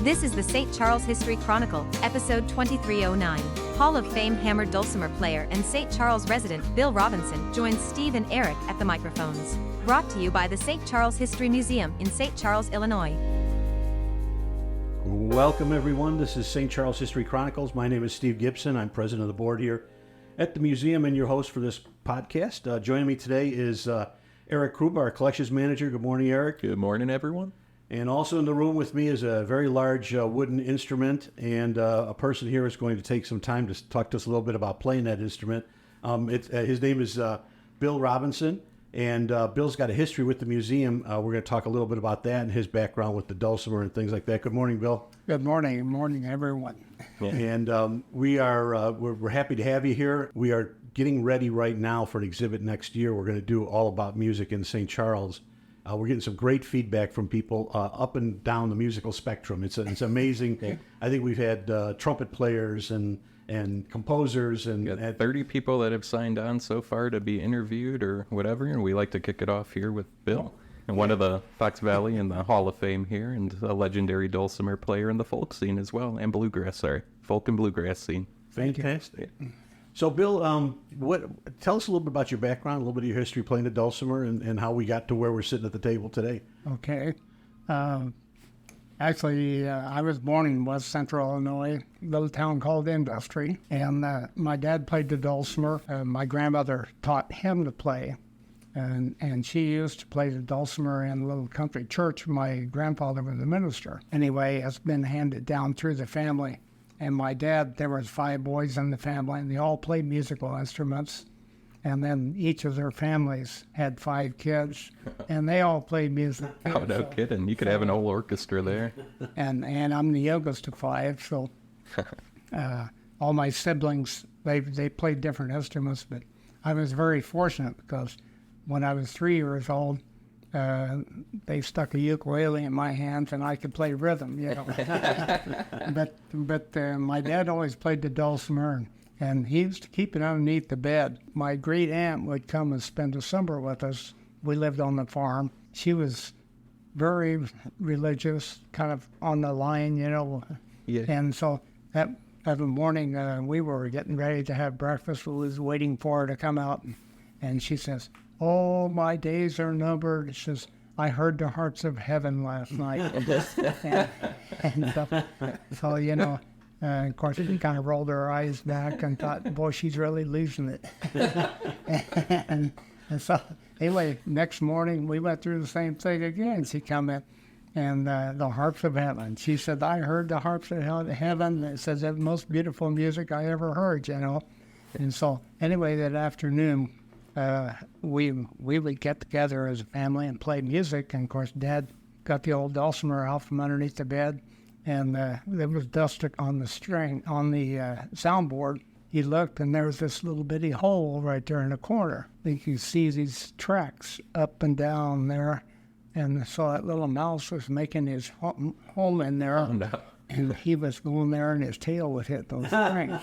This is the St. Charles History Chronicle, episode 2309. Hall of Fame hammer dulcimer player and St. Charles resident Bill Robinson joins Steve and Eric at the microphones. Brought to you by the St. Charles History Museum in St. Charles, Illinois. Welcome everyone, this is St. Charles History Chronicles. My name is Steve Gibson. I'm president of the board here at the museum and your host for this podcast. Joining me today is Eric Kruba, our collections manager. Good morning, Eric. Good morning, everyone. And also in the room with me is a very large wooden instrument, and a person here is going to take some time to talk to us a little bit about playing that instrument. His name is Bill Robinson, and Bill's got a history with the museum. We're going to talk a little bit about that and his background with the dulcimer and things like that. Good morning, Bill. Good morning. Good morning, everyone. Yeah. And we're happy to have you here. We are getting ready right now for an exhibit next year. We're going to do all about music in St. Charles. We're getting some great feedback from people up and down the musical spectrum. It's amazing. Yeah. I think we've had trumpet players and composers and 30 people that have signed on so far to be interviewed or whatever, and we like to kick it off here with Bill, and one of the Fox Valley in the Hall of Fame here, and a legendary dulcimer player in the folk scene as well, and folk and bluegrass scene. Fantastic. So, Bill, tell us a little bit about your background, a little bit of your history playing the dulcimer, and how we got to where we're sitting at the table today. Okay. Actually, I was born in West Central Illinois, a little town called Industry, and my dad played the dulcimer. My grandmother taught him to play, and she used to play the dulcimer in a little country church. My grandfather was a minister. Anyway, it's been handed down through the family. And my dad, there was 5 boys in the family, and they all played musical instruments. And then each of their families had 5 kids, and they all played music. Oh, no kidding. You could have an whole orchestra there. And I'm the youngest of 5, so all my siblings, they played different instruments. But I was very fortunate because when I was 3 years old, they stuck a ukulele in my hands and I could play rhythm, you know. but my dad always played the dulcimer, and he used to keep it underneath the bed. My great aunt would come and spend the summer with us. We lived on the farm. She was very religious, kind of on the line, you know. Yeah. And so every morning we were getting ready to have breakfast. We was waiting for her to come out, and she says, "Oh, my days are numbered." She says, "I heard the harps of heaven last night." and so, you know, of course, she kind of rolled her eyes back and thought, boy, she's really losing it. and so, anyway, next morning, we went through the same thing again. She come in, and the harps of heaven. She said, "I heard the harps of heaven." It says, "the most beautiful music I ever heard," you know. And so, anyway, that afternoon, we would get together as a family and play music. And of course, Dad got the old dulcimer out from underneath the bed, and there was dust on the string on the soundboard. He looked, and there was this little bitty hole right there in the corner. You can see these tracks up and down there, and so that little mouse was making his home in there. Oh, no. And he was going there, and his tail would hit those strings.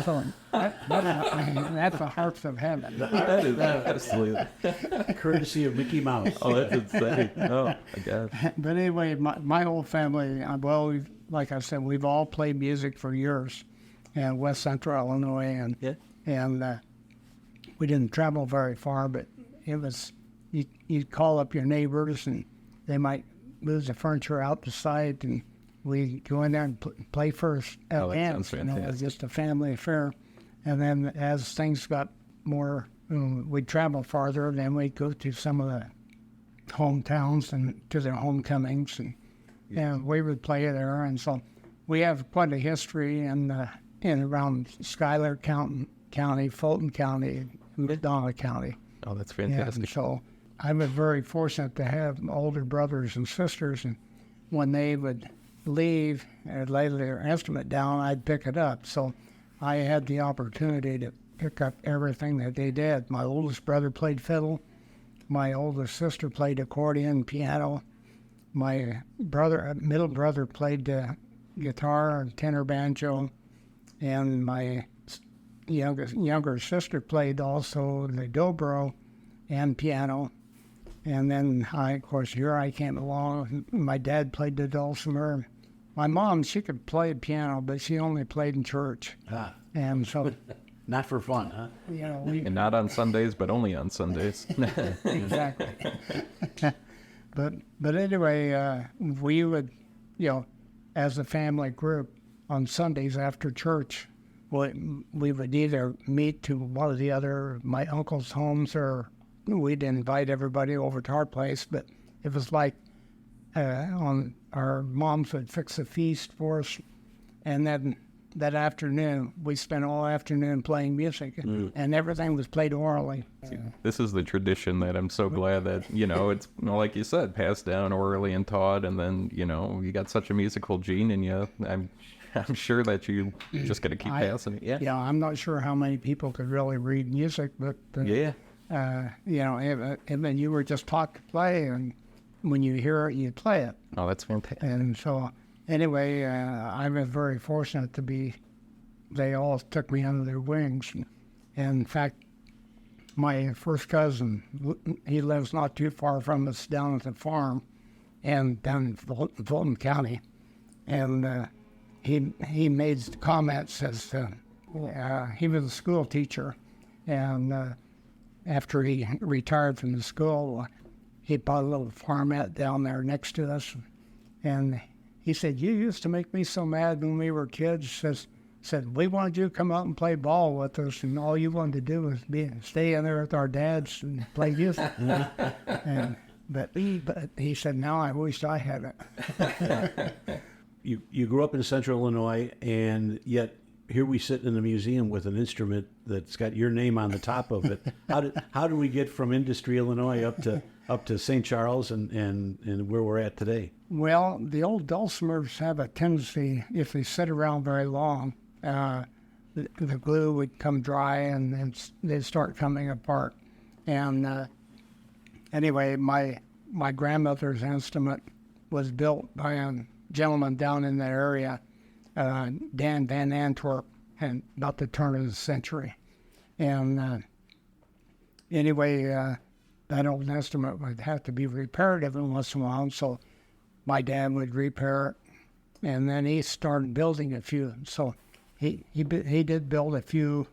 So that's the harps of heaven. That is absolutely courtesy of Mickey Mouse. Oh, that's insane. Oh, I guess. But anyway, my whole family, like I said, we've all played music for years in West Central Illinois, and we didn't travel very far, but it was, you'd call up your neighbors, and they might move the furniture out the side, and we go in there and play first at dance. You know, it was just a family affair. And then as things got more, we'd travel farther, and then we'd go to some of the hometowns and to their homecomings, and we would play there. And so we have quite a history in around Schuyler County, Fulton County, McDonough County. Oh, that's fantastic. And so I was very fortunate to have older brothers and sisters, and when they would leave and lay their instrument down, I'd pick it up. So I had the opportunity to pick up everything that they did. My oldest brother played fiddle. My oldest sister played accordion, piano. My middle brother played guitar, tenor banjo, and my younger sister played also the dobro and piano. And then, of course, here I came along. My dad played the dulcimer, My mom, she could play piano, but she only played in church. Ah, And so, not for fun, huh? you know, we, And not on Sundays, but only on Sundays. exactly. But anyway, we would, you know, as a family group on Sundays after church, we would either meet to one of the other, my uncle's homes, or we'd invite everybody over to our place. But it was like on our moms would fix a feast for us, and then that afternoon we spent all afternoon playing music, and everything was played orally. This is the tradition that I'm so glad that, you know, it's, you know, like you said, passed down orally and taught, and then, you know, you got such a musical gene in you. I'm sure that you just got to keep passing it. Yeah. Yeah, I'm not sure how many people could really read music, but Yeah. you know, and then you were just taught to play, and when you hear it, you play it. Oh, that's fantastic. And so, anyway, I was very fortunate to be. They all took me under their wings. And in fact, my first cousin, he lives not too far from us down at the farm, and down in Fulton County, and he made comments as he was a school teacher, and after he retired from the school, he bought a little farmette down there next to us, and he said, "You used to make me so mad when we were kids." Said we wanted you to come out and play ball with us, and all you wanted to do was stay in there with our dads and play music. But he said, "Now I wish I had it." You grew up in Central Illinois, and yet here we sit in the museum with an instrument that's got your name on the top of it. How did we get from Industry, Illinois, up to St. Charles and where we're at today? Well, the old dulcimers have a tendency, if they sit around very long, the glue would come dry and then they'd start coming apart. And anyway, my grandmother's instrument was built by a gentleman down in the area, Dan Van Antwerp, and about the turn of the century. And anyway, that old instrument would have to be repaired every once in a while, so my dad would repair it, and then he started building a few. So he did build a few.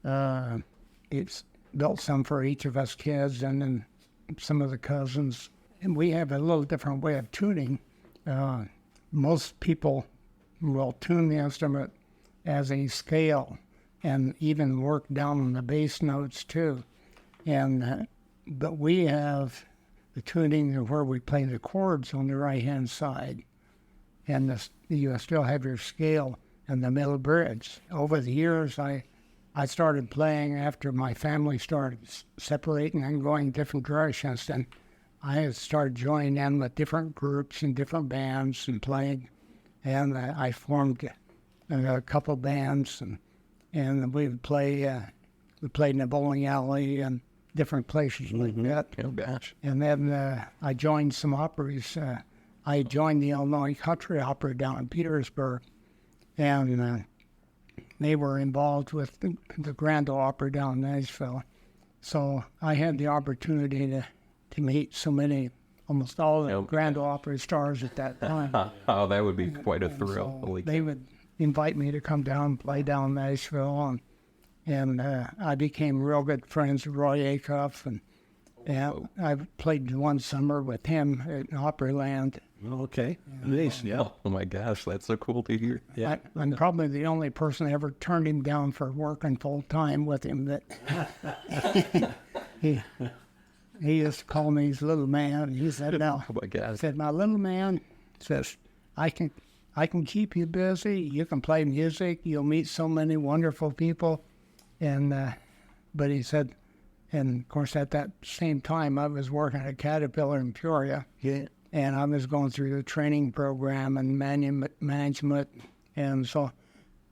It's built some for each of us kids, and then some of the cousins. And we have a little different way of tuning. Most people will tune the instrument as a scale, and even work down on the bass notes too. And but we have the tuning where we play the chords on the right-hand side, and you still have your scale and the middle bridge. Over the years, I started playing after my family started separating and going different directions, and I started joining in with different groups and different bands and playing, and I formed a couple bands, and we would play. We played in a bowling alley and different places like that. Oh, gosh. And then I joined some operas. I joined the Illinois Country Opera down in Petersburg, and they were involved with the Grand OIe Opry down in Nashville. So I had the opportunity to meet so many, almost all the Grand OIe Opry stars at that time. Oh, that would be quite a thrill. So they would invite me to come down and play down in Nashville, and I became real good friends with Roy Acuff, and I played one summer with him at Opryland. Oh, okay. Nice. Yeah. Oh my gosh, that's so cool to hear. Yeah. I'm probably the only person that ever turned him down for working full time with him. That he used to call me his little man. He said, "No." Oh my gosh. He said, "My little man," says, I can keep you busy. You can play music. You'll meet so many wonderful people." And but he said, and of course at that same time I was working at Caterpillar in Peoria. Yeah. And I was going through the training program and management. And so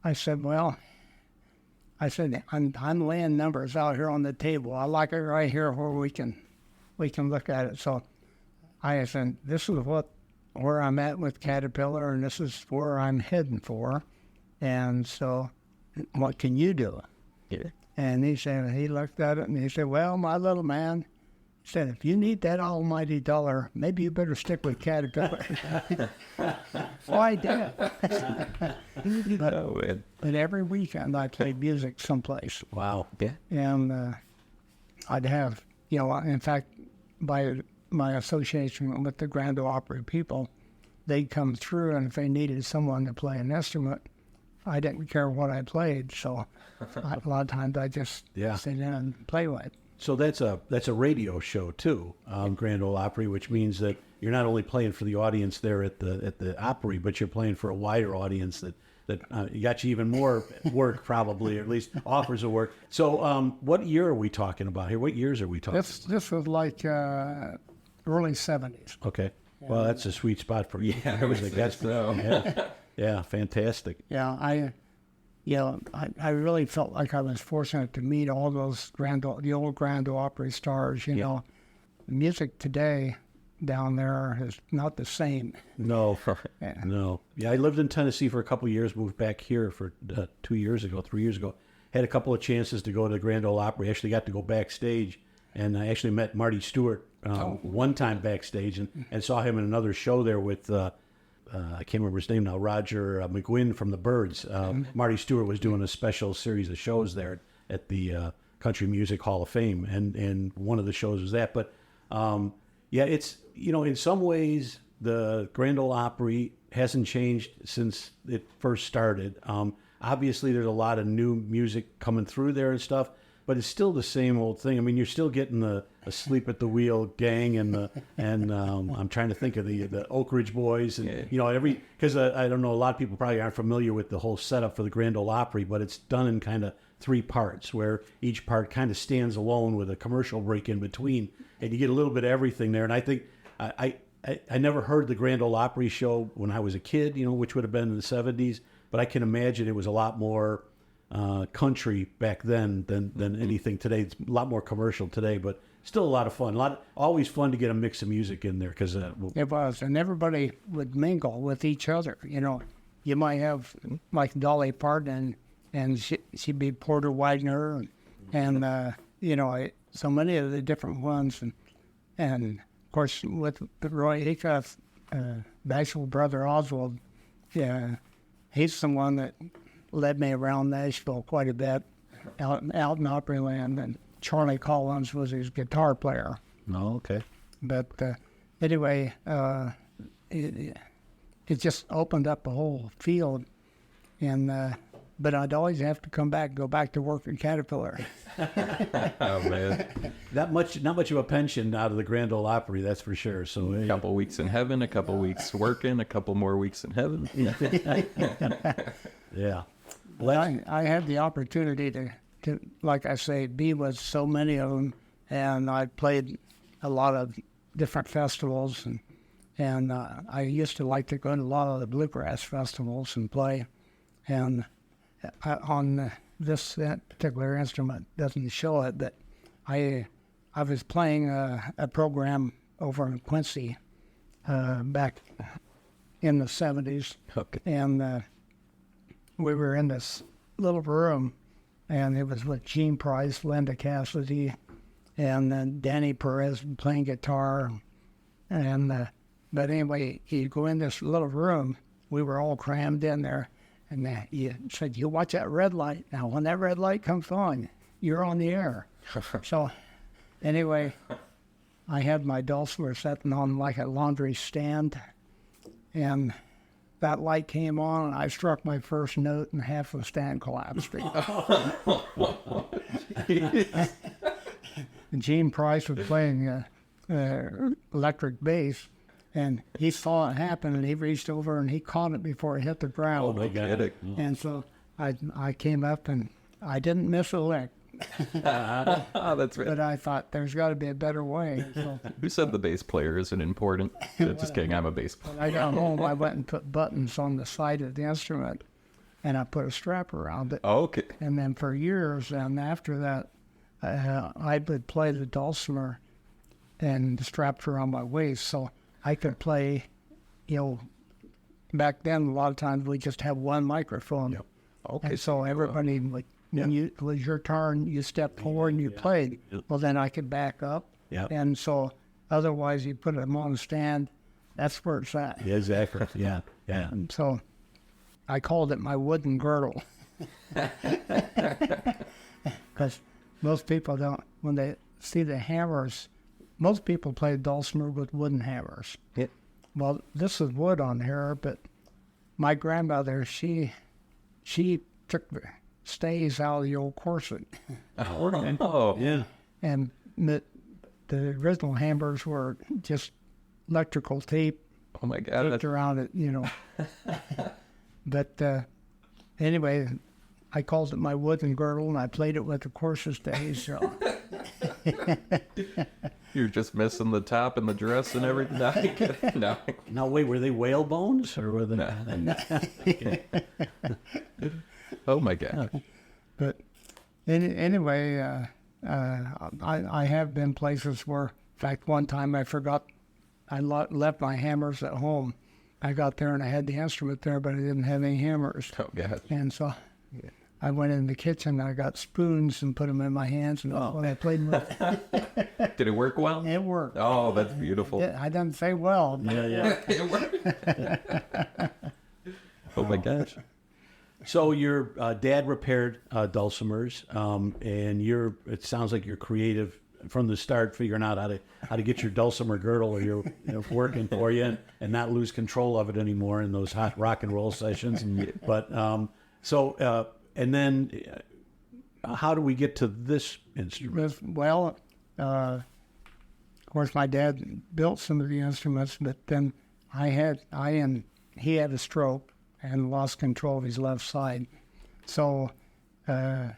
I said, I'm laying numbers out here on the table. I like it right here where we can look at it. So I said, this is where I'm at with Caterpillar, and this is where I'm heading for. And so what can you do? Yeah. And he looked at it and he said, "Well, my little man," he said, "if you need that almighty dollar, maybe you better stick with Caterpillar." Oh, I did. but, Oh, man. but every weekend I played music someplace. Wow. Yeah. And I'd have, in fact, by my association with the Grand OIe Opry people, they'd come through, and if they needed someone to play an instrument, I didn't care what I played. So a lot of times I just sit in and play with it. So that's a radio show too, Grand OIe Opry, which means that you're not only playing for the audience there at the Opry, but you're playing for a wider audience that got you even more work, probably, or at least offers of work. So what year are we talking about here? What years are we talking? This was like early 70s. Okay. Well, that's a sweet spot for you. I would say so. Yeah, fantastic. Yeah, I really felt like I was fortunate to meet all those the old Grand OIe Opry stars. The music today down there is not the same. No, no. Yeah, I lived in Tennessee for a couple of years, moved back here for 3 years ago. Had a couple of chances to go to the Grand OIe Opry. Actually got to go backstage, and I actually met Marty Stewart one time backstage and saw him in another show there with, I can't remember his name now, Roger McGuinn from the Byrds. Marty Stewart was doing a special series of shows there at the Country Music Hall of Fame, and one of the shows was that. But it's, in some ways, the Grand OIe Opry hasn't changed since it first started. Obviously, there's a lot of new music coming through there and stuff, but it's still the same old thing. I mean, you're still getting the Asleep at the Wheel gang and I'm trying to think of the Oak Ridge Boys and because I don't know, a lot of people probably aren't familiar with the whole setup for the Grand OIe Opry, but it's done in kind of 3 parts where each part kind of stands alone with a commercial break in between, and you get a little bit of everything there. And I think I never heard the Grand OIe Opry show when I was a kid, which would have been in the 70s, but I can imagine it was a lot more country back then than anything today. It's a lot more commercial today, but still a lot of fun. Always fun to get a mix of music in there because it was, and everybody would mingle with each other. You might have like Dolly Parton, and she'd be Porter Wagoner, and so many of the different ones, and of course with Roy Acuff, Bashful Brother Oswald, he's the one that led me around Nashville quite a bit, out in Opryland, and Charlie Collins was his guitar player. Oh, okay. But anyway, it just opened up a whole field, and but I'd always have to go back to work at Caterpillar. Oh, man. Not much of a pension out of the Grand OIe Opry, that's for sure. So A couple weeks in heaven, a couple weeks working, a couple more weeks in heaven. Yeah. Well, I had the opportunity to, like I say, be with so many of them, and I played a lot of different festivals, and I used to like to go to a lot of the bluegrass festivals and play, and on that particular instrument doesn't show it, but I was playing a program over in Quincy back in the 70s, Okay. and we were in this little room, and it was with Gene Price, Linda Cassidy, and then Danny Perez playing guitar, and but anyway, you go in this little room. We were all crammed in there, and you said, "You watch that red light. Now, when that red light comes on, you're on the air." So, anyway, I had my Dulcimer sitting on like a laundry stand, and that light came on, and I struck my first note, and half the stand collapsed. And Gene Price was playing electric bass, and he saw it happen, and he reached over and he caught it before it hit the ground. Oh my God! And so I came up, and I didn't miss a lick. That's right. But I thought there's got to be a better way. So Who said the bass player isn't important? Just kidding, I'm a bass player. when I got home, I went and put buttons on the side of the instrument, and I put a strap around it. Oh, okay. And then for years, and after that, I would play the Dulcimer and strapped around my waist, so I could play. Back then, a lot of times we just have one microphone. Yep. Okay. And so everybody would. When it was your turn, you stepped forward and you played. Well, then I could back up. Yeah. And so otherwise you put them on the stand, that's where it's at. Yeah, exactly. Yeah. Yeah. And so I called it my wooden girdle. Because most people don't, when they see the hammers, most people play dulcimer with wooden hammers. Yeah. Well, this is wood on here, but my grandmother, she took the stays out of the old corset. Oh, Yeah. And the original hammers were just electrical tape oh my God. hooked around it, But anyway, I called it my wooden girdle, and I played it with the corset stays. So. You're just missing the top and the dress and everything. No, I get it. No. Now, wait, were they whale bones or were they? Oh my God. But anyway, I have been places where, in fact, one time I forgot, I left my hammers at home. I got there and I had the instrument there, but I didn't have any hammers. Oh God. And so I went in the kitchen and I got spoons and put them in my hands, and that's what I played with. Did it work well? It worked. Oh, that's beautiful. I didn't say well. Yeah. It worked. Oh my gosh. So your dad repaired dulcimers, and it sounds like you're creative from the start, figuring out how to get your dulcimer girdle or your working for you and not lose control of it anymore in those hot rock and roll sessions. But and then how do we get to this instrument? Well, of course, my dad built some of the instruments, but then he had a stroke and lost control of his left side. So I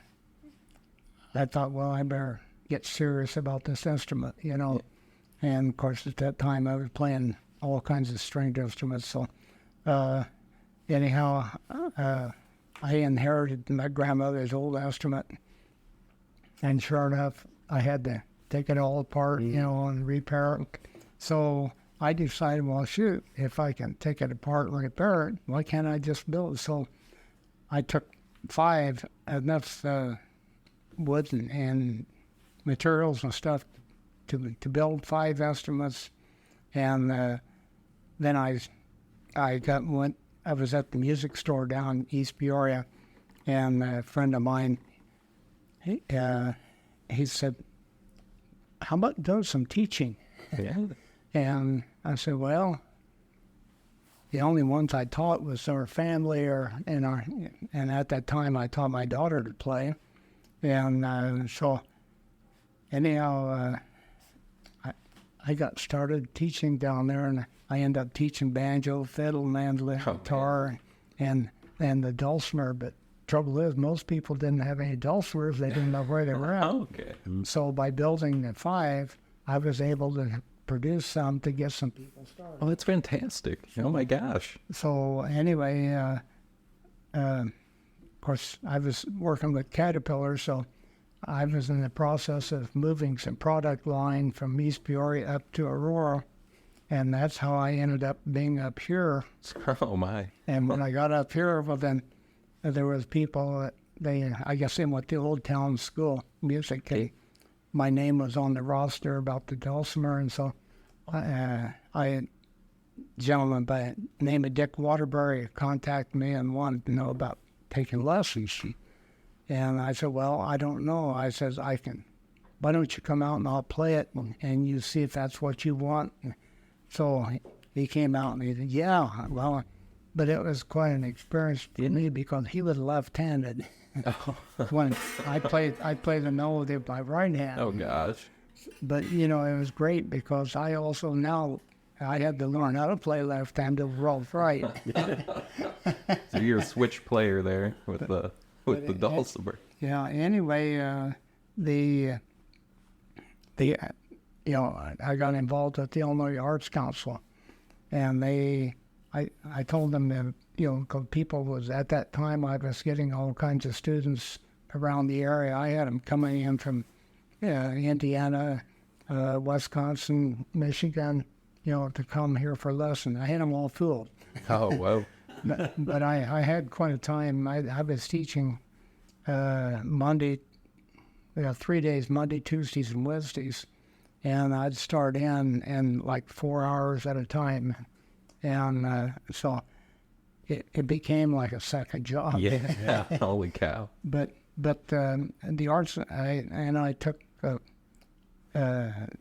thought, well, I better get serious about this instrument, And of course, at that time, I was playing all kinds of stringed instruments. So anyhow, I inherited my grandmother's old instrument, and sure enough, I had to take it all apart, and repair it. So I decided, well, shoot, if I can take it apart and repair it, why can't I just build it? So I took enough wood and materials and stuff to build 5 instruments, and then I was at the music store down in East Peoria, and a friend of mine, he said, "How about doing some teaching?" Yeah. And I said, "Well, the only ones I taught was our family, and at that time I taught my daughter to play, and so anyhow, I got started teaching down there, and I ended up teaching banjo, fiddle, mandolin, guitar, and the dulcimer. But trouble is, most people didn't have any dulcimers; they didn't know where they were at. Okay. So by building the 5, I was able to produce some to get some people started. Oh, that's fantastic. Oh my gosh. So anyway, of course, I was working with Caterpillar, so I was in the process of moving some product line from East Peoria up to Aurora, and that's how I ended up being up here. Oh my. And when I got up here, well then, there was people that I guess they went to Old Town School Music. And my name was on the roster about the dulcimer, and so a gentleman by the name of Dick Waterbury contacted me and wanted to know about taking lessons. And I said, well, I don't know. I says, why don't you come out and I'll play it and you see if that's what you want. So he came out and he said, yeah, well, but it was quite an experience for me because he was left-handed. Oh. When I played the note with my right hand. Oh gosh. But it was great because I also now I had to learn how to play left-handed roll right. So you're a switch player there with the dulcimer. Yeah. Anyway, I got involved with the Illinois Arts Council, and I told them that because people was at that time I was getting all kinds of students around the area. I had them coming in from Indiana, Wisconsin, Michigan, to come here for lessons. I had them all fooled. Oh wow. But I had quite a time. I was teaching Monday, 3 days, Monday, Tuesdays, and Wednesdays, and I'd start in like 4 hours at a time, and so it became like a second job. Yeah. Holy cow. But the arts, I took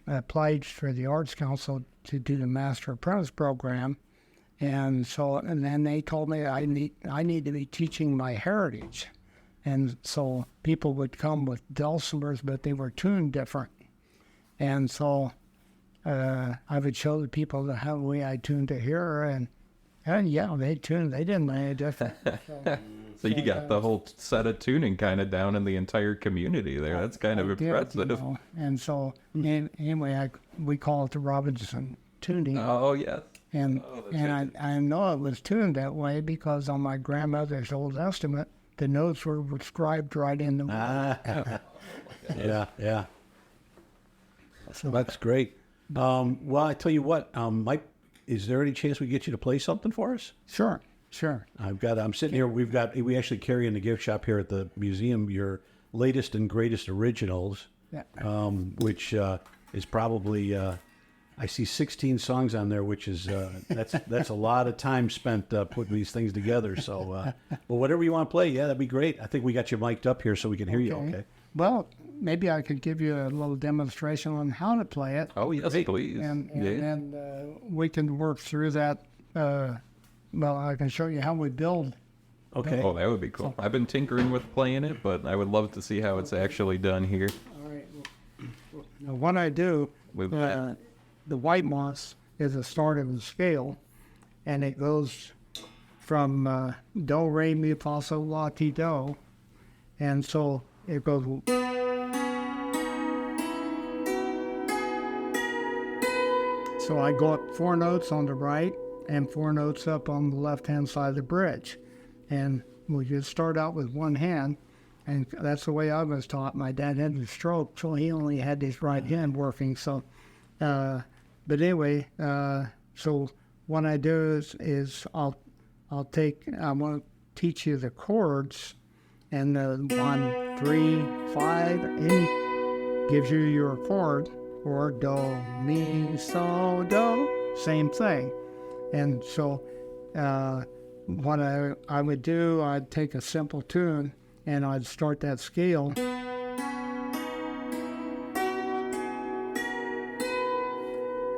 applied for the Arts Council to do the Master Apprentice program, and then they told me I need to be teaching my heritage, and so people would come with dulcimers, but they were tuned different, and so I would show the people how the way I tuned to here, and yeah, they tuned. They didn't know any different. So you got the whole set of tuning kind of down in the entire community there. That's kind of impressive. Did, and so anyway, we call it the Robinson tuning. Oh, yes. And I know it was tuned that way because on my grandmother's old estimate, the notes were inscribed right in the. Yeah. So that's great. Well, I tell you what, Mike, is there any chance we get you to play something for us? Sure. I'm sitting here. We actually carry in the gift shop here at the museum your latest and greatest originals, which is probably. I see 16 songs on there, which is that's a lot of time spent putting these things together. So, well, whatever you want to play, yeah, that'd be great. I think we got you mic'd up here so we can hear you. Okay. Well, maybe I could give you a little demonstration on how to play it. Oh yes, please. And we can work through that. Well, I can show you how we build. Okay. Oh, that would be cool. I've been tinkering with playing it, but I would love to see how it's actually done here. All right. Now, what I do With the white moss is the start of the scale, and it goes from do, re, mi, fa, sol, la, ti, do, and so it goes. So I go up 4 notes on the right and 4 notes up on the left-hand side of the bridge, and we just start out with one hand, and that's the way I was taught. My dad had a stroke, so he only had his right hand working. So. But anyway, so what I do is I want to teach you the chords, and the 1, 3, 5, any gives you your chord, or do, mi, so, do, same thing. And so what I would do, I'd take a simple tune, and I'd start that scale.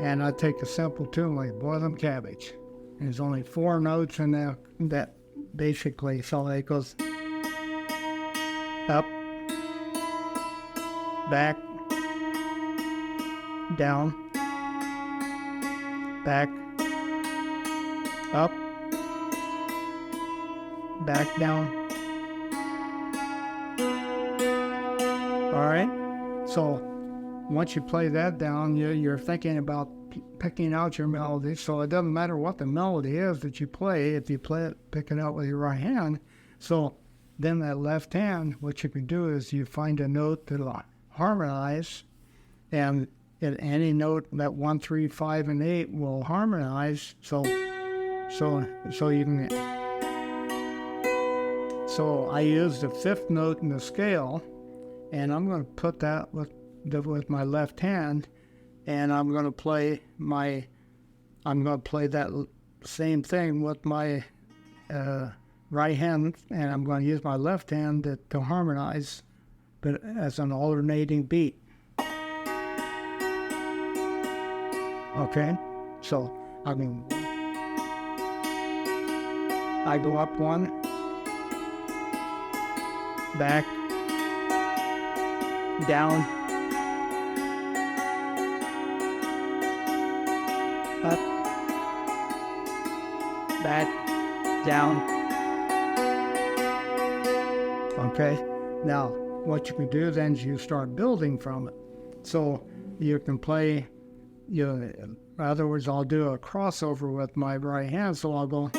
And I take a simple tune like boiling cabbage. And there's only 4 notes in that basically. So it goes up, back, down, back, up, back, down. All right? So once you play that down, you're thinking about picking out your melody. So it doesn't matter what the melody is that you play, if you pick it out with your right hand. So then that left hand, what you can do is you find a note that'll harmonize, and any note that 1, 3, 5, and 8 will harmonize. So you can. So I use the 5th note in the scale, and I'm going to put that with my left hand, and I'm going to play that same thing with my right hand, and I'm going to use my left hand to harmonize, but as an alternating beat. Okay, so I go up 1, back, down, up, back, down. Okay, now what you can do then is you start building from it. So you can play, in other words, I'll do a crossover with my right hand, so I'll go.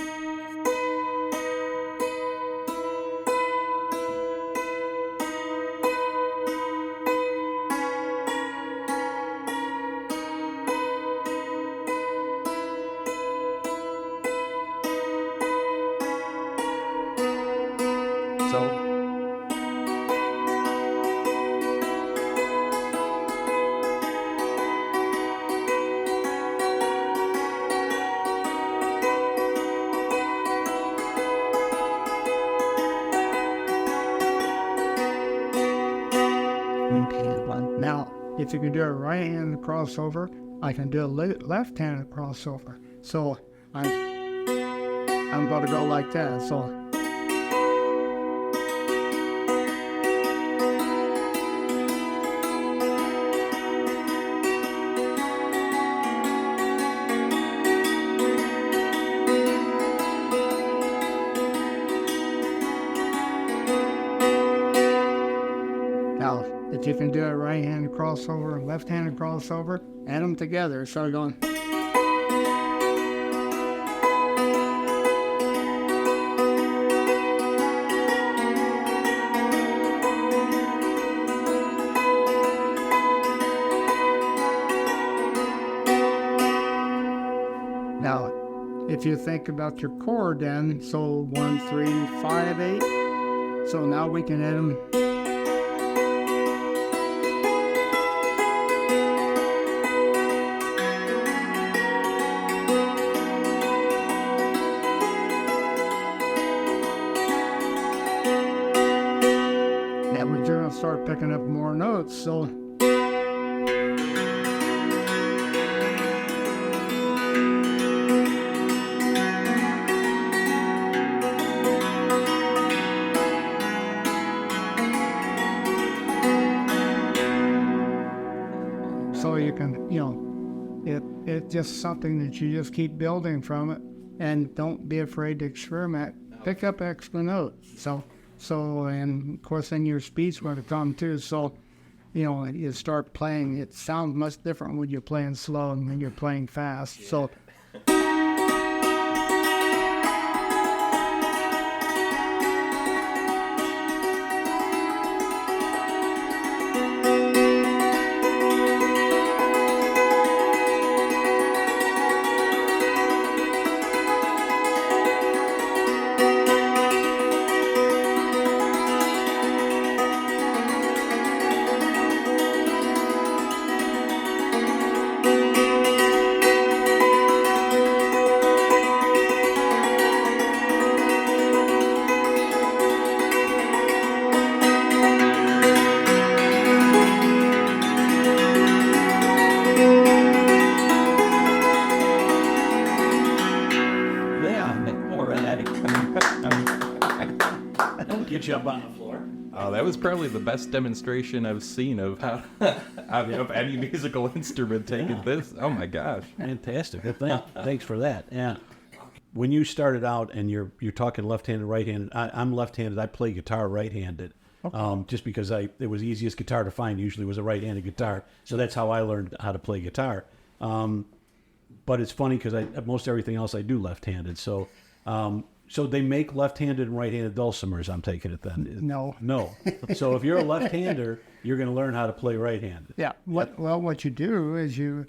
if you can do a right-handed crossover, I can do a left-handed crossover. So I'm going to go like that. So. Now, if you can do a right-handed crossover and left-handed crossover, add them together. So going. Now, if you think about your chord then, so 1, 3, 5, 8. So now we can add them. Now we're going to start picking up more notes. So. So you can, it's just something that you just keep building from it, and don't be afraid to experiment. Pick up extra notes. So, and of course, then your speed's going to come too. So, you start playing. It sounds much different when you're playing slow and when you're playing fast. So. Get you up on the floor. Oh, that was probably the best demonstration I've seen of how of any musical instrument taking this. Oh my gosh. Fantastic. Thanks for that. Yeah. When you started out and you're talking left-handed, right-handed, I'm left-handed. I play guitar right-handed. Okay. Just because it was the easiest guitar to find usually was a right-handed guitar. So that's how I learned how to play guitar. But it's funny because most everything else I do left-handed. So so they make left-handed and right-handed dulcimers, I'm taking it then? No. No. So if you're a left-hander, you're going to learn how to play right-handed. Yeah. What you do is you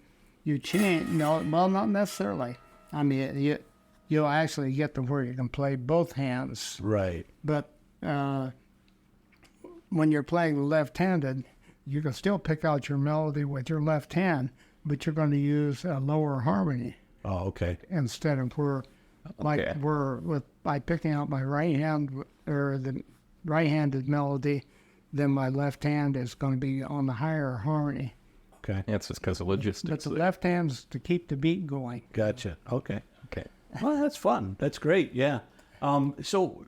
change. No, well, not necessarily. I mean, you'll actually get to where you can play both hands. Right. But when you're playing left-handed, you can still pick out your melody with your left hand, but you're going to use a lower harmony. Oh, okay. Instead of by picking out my right hand or the right-handed melody, then my left hand is going to be on the higher harmony. Okay. Yeah, it's just because of logistics. But the left hand's to keep the beat going. Gotcha. Okay. Well, that's fun. That's great. Yeah. So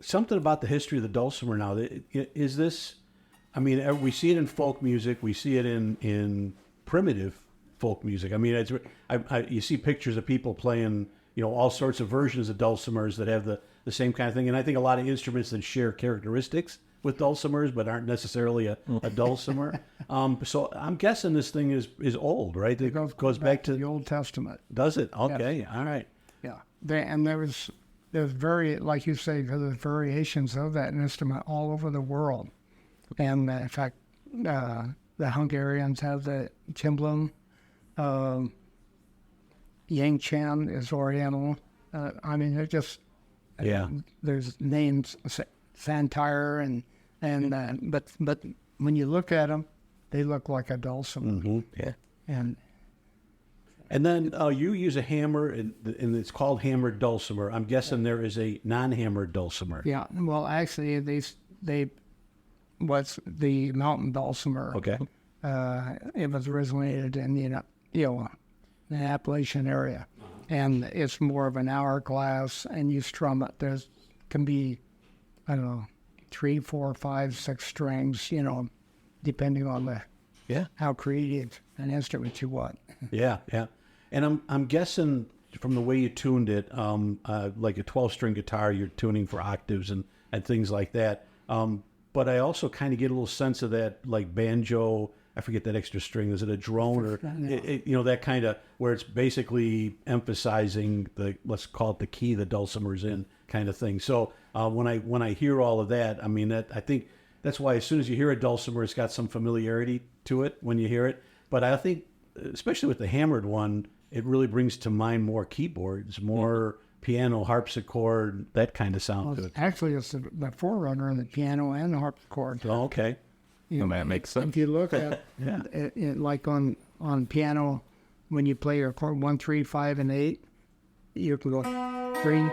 something about the history of the dulcimer now. Is this? I mean, we see it in folk music. We see it in primitive folk music. I mean, you see pictures of people playing, all sorts of versions of dulcimers that have the same kind of thing. And I think a lot of instruments that share characteristics with dulcimers, but aren't necessarily a dulcimer. So I'm guessing this thing is old, right? It goes back to the Old Testament. Does it? Okay. Yes. All right. Yeah. There's like you say, there's variations of that instrument all over the world. And in fact, the Hungarians have the timbalum. Yangchan is Oriental. I mean, they're just there's names Santire but when you look at them, they look like a dulcimer. Mm-hmm. Yeah. And then you use a hammer, and it's called hammered dulcimer. I'm guessing there is a non-hammered dulcimer. Yeah. Well, actually, what's the mountain dulcimer? Okay. It was originated in the Appalachian area, and it's more of an hourglass, and you strum it. There can be, I don't know, 3, 4, 5, 6 strings, depending on how creative an instrument you want. Yeah, yeah. And I'm guessing from the way you tuned it, like a 12-string guitar, you're tuning for octaves and things like that. But I also kind of get a little sense of that, like banjo. I forget that extra string. Is it a drone or that kind of where it's basically emphasizing let's call it the key the dulcimer's in kind of thing. So when I hear all of that, I mean I think that's why as soon as you hear a dulcimer, it's got some familiarity to it when you hear it. But I think especially with the hammered one, it really brings to mind more keyboards, more piano, harpsichord, that kind of sound to it. Actually, it's the forerunner of the piano and the harpsichord. Oh, okay. Well, that makes sense. If you look at it, like on piano, when you play your chord 1, 3, 5, and 8, you can go 3.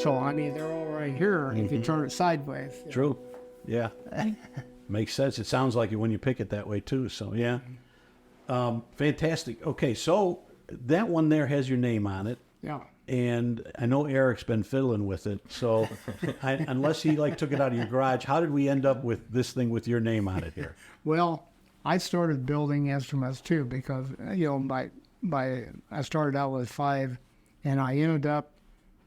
So I mean, they're all right here. If you turn it sideways. True. Yeah. Makes sense. It sounds like it when you pick it that way too. So yeah. Fantastic. Okay, so that one there has your name on it. Yeah. And I know Eric's been fiddling with it. So unless he took it out of your garage, how did we end up with this thing with your name on it here? Well, I started building instruments too because I started out with 5, and I ended up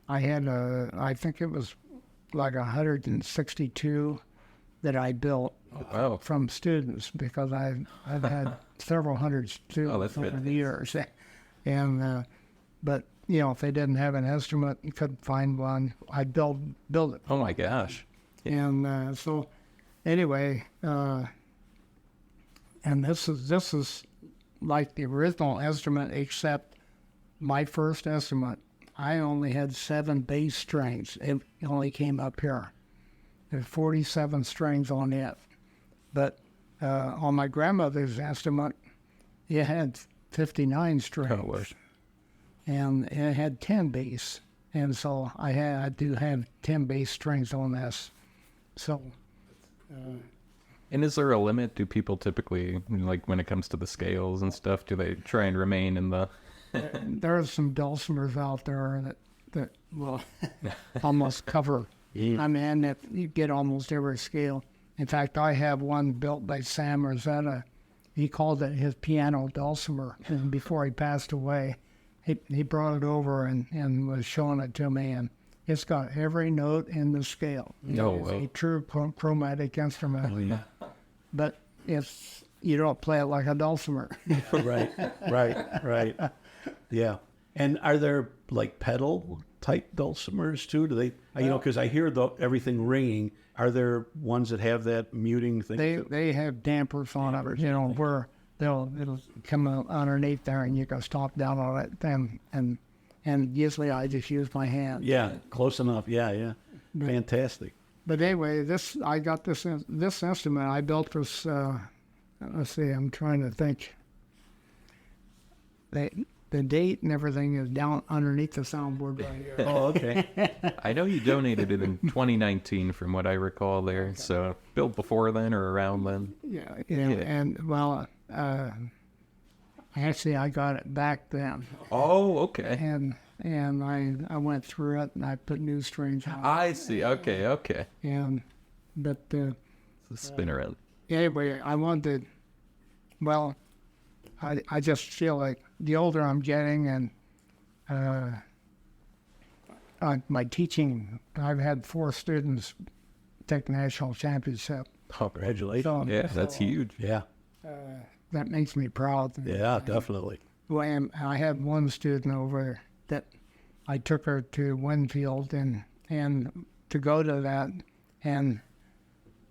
I had I think it was like 162 that I built from students because I've had several hundred students over the years, and but if they didn't have an instrument and couldn't find one, I'd build it. Oh my gosh! And so anyway, and this is like the original instrument, except my first instrument, I only had 7 bass strings. It only came up here. There's 47 strings on it. But on my grandmother's instrument, it had 59 strings. And it had 10 bass. And so I do have 10 bass strings on this. So. And is there a limit? Do people typically, like when it comes to the scales and stuff, do they try and remain in the... There are some dulcimers out there that will almost cover. I mean, that you get almost every scale. In fact, I have one built by Sam Rosetta. He called it his piano dulcimer. And before he passed away, he brought it over and was showing it to me. And it's got every note in the scale. Oh, it's a true chromatic instrument. Oh, yeah. But you don't play it like a dulcimer. Right. Yeah. And are there like pedal type dulcimers too? Do they, because I hear everything ringing. Are there ones that have that muting thing? They have dampers on it, where it'll come underneath there and you can stomp down on it. And usually I just use my hand. Yeah, close enough. Yeah. Fantastic. But anyway, I got this instrument. I built this. Let's see. I'm trying to think. The date and everything is down underneath the soundboard right here. Oh, okay. I know you donated it in 2019 from what I recall there. Okay. So built before then or around then? Yeah. And well, actually I got it back then. Oh, okay. And I went through it and I put new strings on. I see. Okay. But it's a spinner end. Anyway, I wanted, well, I just feel like the older I'm getting and my teaching, I've had 4 students take the national championship. Oh, congratulations. So, yeah, that's huge. Yeah. That makes me proud. Yeah, definitely. Well, I had one student over that I took her to Winfield and to go to that, and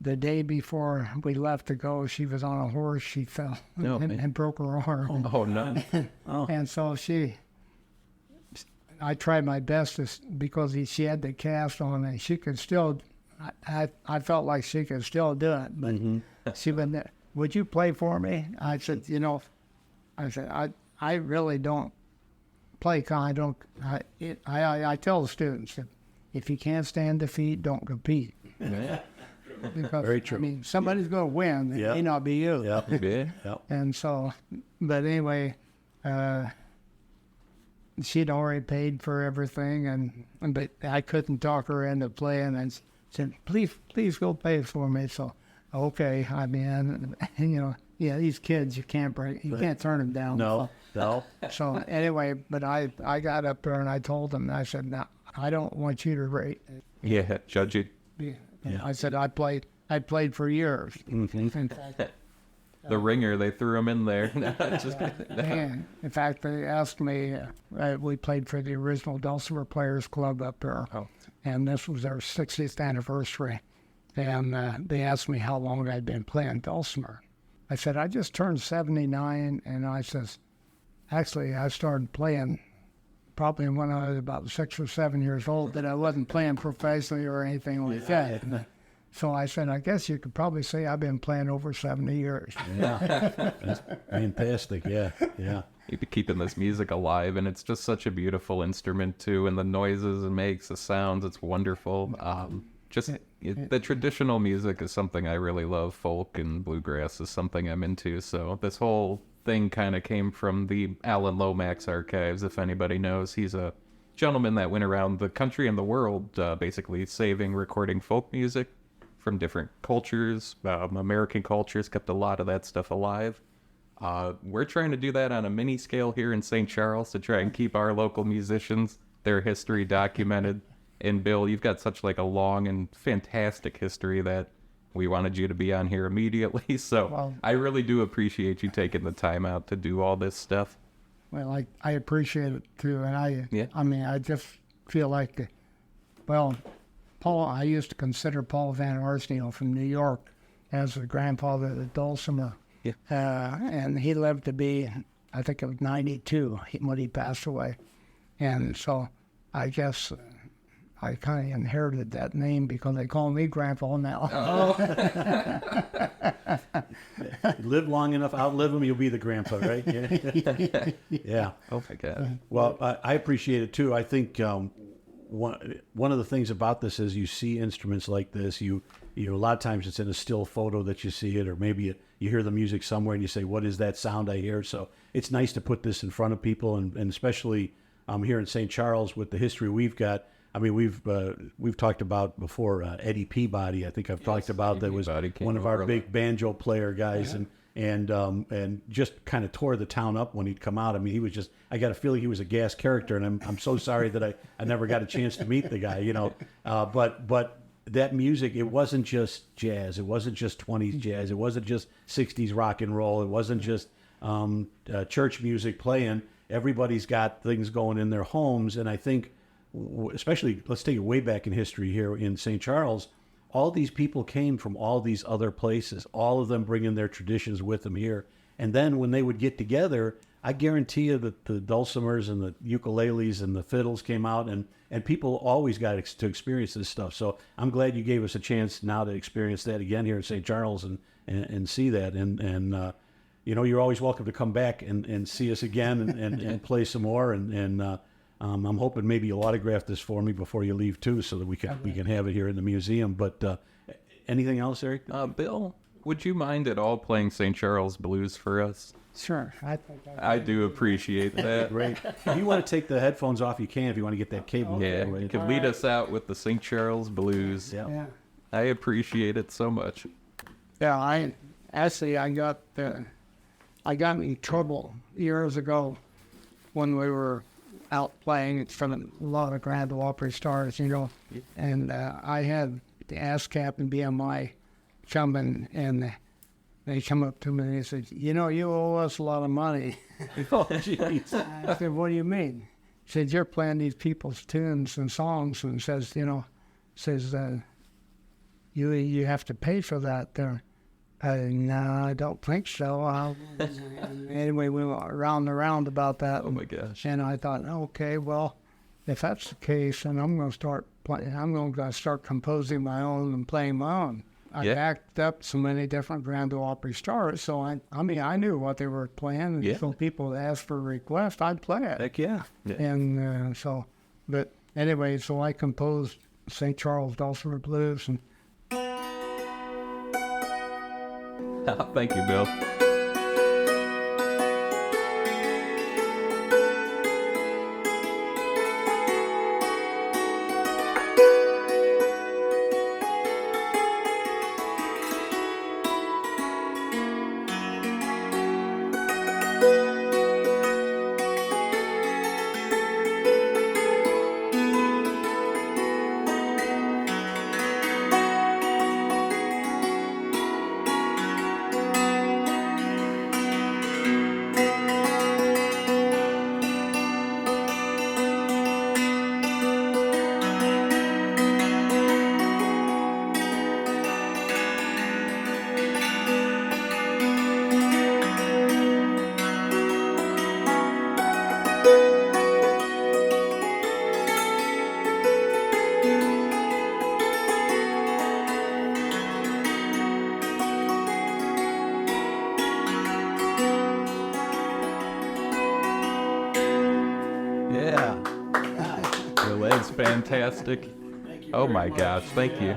the day before we left to go, she was on a horse. She fell and broke her arm. Oh, no. And so I tried my best because she had the cast on and she could still, I felt like she could still do it. But she went, would you play for me? I said, I really don't play. I tell the students that if you can't stand defeat, don't compete. Yeah. Because, Very true. I mean, somebody's going to win. It Yeah. may not be you. Yeah. Yeah. Yeah. And so, but anyway, she'd already paid for everything, but I couldn't talk her into playing, and said, please go pay for me. So, okay, I mean, these kids, you can't turn them down. No. So anyway, but I got up there and I told them, I said, no, I don't want you to rate. Yeah, judge it. I said, I played for years. Mm-hmm. In fact, The ringer, they threw him in there. and in fact, they asked me, we played for the original Dulcimer Players Club up there. Oh. And this was our 60th anniversary. And they asked me how long I'd been playing Dulcimer. I said, I just turned 79, and I says, actually, I started playing probably when I was about 6 or 7 years old, but I wasn't playing professionally or anything like that. So I said, I guess you could probably say I've been playing over 70 years. Yeah. That's fantastic. Yeah. Yeah. You'd be keeping this music alive, and it's just such a beautiful instrument too, and the noises it makes, the sounds, it's wonderful. The traditional music is something I really love. Folk and bluegrass is something I'm into. So this whole thing kind of came from the Alan Lomax archives. If anybody knows, he's a gentleman that went around the country and the world, basically recording folk music from different cultures, American cultures, kept a lot of that stuff alive. We're trying to do that on a mini scale here in St. Charles to try and keep our local musicians, their history documented. And Bill, you've got such like a long and fantastic history that we wanted you to be on here immediately. So Well, I really do appreciate you taking the time out to do all this stuff. Well, I appreciate it too, and I just feel like, I used to consider Paul Van Arsdale from New York as the grandfather of the Dulcimer. Yeah. And he lived to be, I think it was 92 when he passed away. And so I guess I kind of inherited that name because they call me Grandpa now. Live long enough, outlive him, you'll be the grandpa, right? Yeah. Yeah. Oh my God. Well, I appreciate it too. I think one of the things about this is you see instruments like this. You a lot of times it's in a still photo that you see it, or maybe you hear the music somewhere and you say, "What is that sound I hear?" So it's nice to put this in front of people, and especially here in St. Charles with the history we've got. I mean, we've talked about before Eddie Peabody. I think I've talked about Eddie that was Peabody came one of our over. big banjo player guys, and just kind of tore the town up when he'd come out. I mean, he was just, I got a feeling he was a gas character, and I'm so sorry that I never got a chance to meet the guy, but that music, it wasn't just jazz, it wasn't just 20s jazz, it wasn't just 60s rock and roll, it wasn't just church music playing. Everybody's got things going in their homes, and I think, especially, let's take it way back in history here in St. Charles, all these people came from all these other places, all of them bringing their traditions with them here. And then when they would get together, I guarantee you that the dulcimers and the ukuleles and the fiddles came out, and people always got to experience this stuff. So I'm glad you gave us a chance now to experience that again here in St. Charles and see that. And you're always welcome to come back and see us again and play some more. I'm hoping maybe you'll autograph this for me before you leave too, so that we can have it here in the museum. But anything else, Eric? Bill, would you mind at all playing St. Charles Blues for us? Sure. I do appreciate that. Great. If you want to take the headphones off, you can. If you want to get that cable. Yeah, away. you can lead us out with the St. Charles Blues. Yeah. Yeah. I appreciate it so much. Yeah, I got in trouble years ago when we were out playing from a lot of Grand OIe Opry stars, and I had the ASCAP and BMI chumming, and they come up to me and they said, you owe us a lot of money. Oh, jeez. I said, what do you mean? He said, you're playing these people's tunes and songs, and says, you have to pay for that there. No, I don't think so. Anyway, we went around and around about that. Oh my gosh. And I thought, okay, well, if that's the case, then I'm going to start playing. I'm going to start composing my own and playing my own. I backed up so many different Grand OIe Opry stars, so I knew what they were playing. And so people asked for a request, I'd play it. Heck yeah. And but anyway, so I composed St. Charles Dulcimer Blues, and Thank you, Bill. Yeah. Bill, that's fantastic. Oh my gosh, thank you.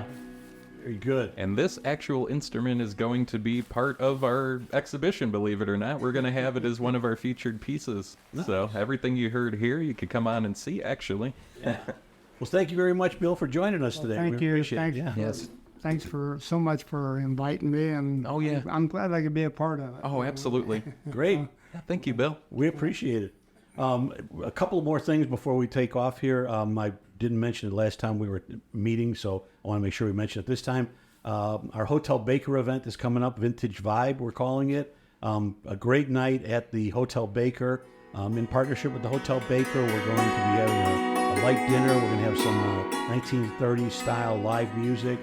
Very good. And this actual instrument is going to be part of our exhibition, believe it or not. We're going to have it as one of our featured pieces. So everything you heard here, you could come on and see, actually. Well, thank you very much, Bill, for joining us today. Thank We you. appreciate Thanks. it. Yeah. Yes. Thanks for so much for inviting me, and Oh, yeah. I'm glad I could be a part of it. Oh, absolutely. Great. Yeah, thank you, Bill. We appreciate it. A couple more things before we take off here. I didn't mention it last time we were meeting, so I want to make sure we mention it this time. Our Hotel Baker event is coming up, Vintage Vibe, we're calling it. A great night at the Hotel Baker. In partnership with the Hotel Baker, we're going to be having a light dinner. We're going to have some 1930s style live music,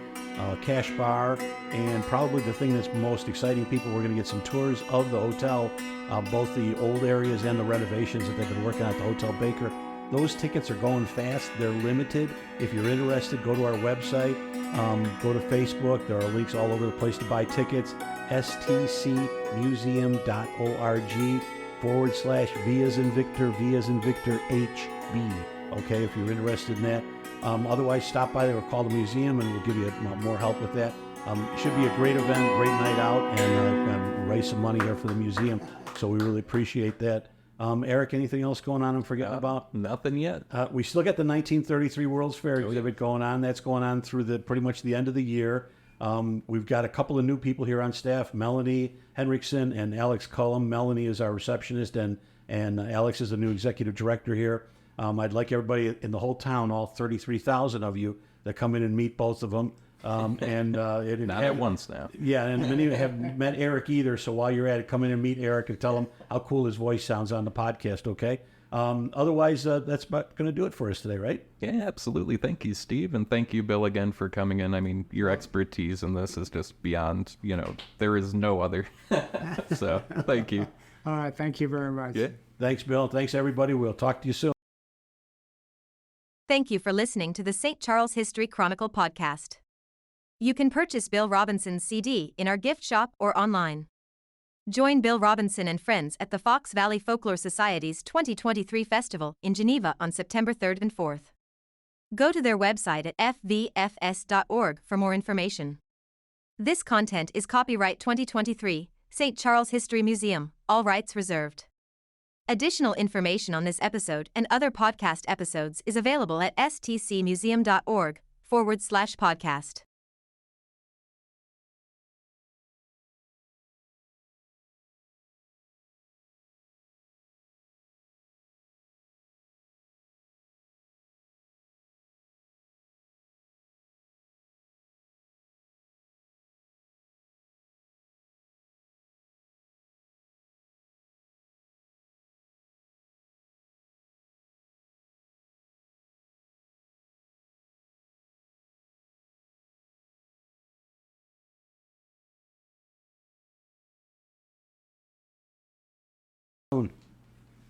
cash bar, and probably the thing that's most exciting people, we're going to get some tours of the hotel, both the old areas and the renovations that they've been working on at the Hotel Baker. Those tickets are going fast. They're limited. If you're interested, go to our website, go to Facebook. There are links all over the place to buy tickets. stcmuseum.org/V as in Victor, V as in Victor, HB. Okay, if you're interested in that. Otherwise, stop by there or call the museum and we'll give you more help with that. Should be a great event, great night out, and raise some money there for the museum. So we really appreciate that. Eric, anything else going on I'm forgetting about? Nothing yet. We still got the 1933 World's Fair exhibit going on. That's going on through pretty much the end of the year. We've got a couple of new people here on staff, Melanie Henriksen and Alex Cullum. Melanie is our receptionist, and Alex is the new executive director here. I'd like everybody in the whole town, all 33,000 of you, that come in and meet both of them. Not at once now. Yeah, and many of you haven't met Eric either, so while you're at it, come in and meet Eric and tell him how cool his voice sounds on the podcast, okay? Otherwise, that's about going to do it for us today, right? Yeah, absolutely. Thank you, Steve. And thank you, Bill, again for coming in. I mean, your expertise in this is just beyond, there is no other. So, thank you. All right, thank you very much. Yeah. Thanks, Bill. Thanks, everybody. We'll talk to you soon. Thank you for listening to the St. Charles History Chronicle podcast. You can purchase Bill Robinson's CD in our gift shop or online. Join Bill Robinson and friends at the Fox Valley Folklore Society's 2023 Festival in Geneva on September 3rd and 4th. Go to their website at fvfs.org for more information. This content is copyright 2023, St. Charles History Museum, all rights reserved. Additional information on this episode and other podcast episodes is available at stcmuseum.org/podcast.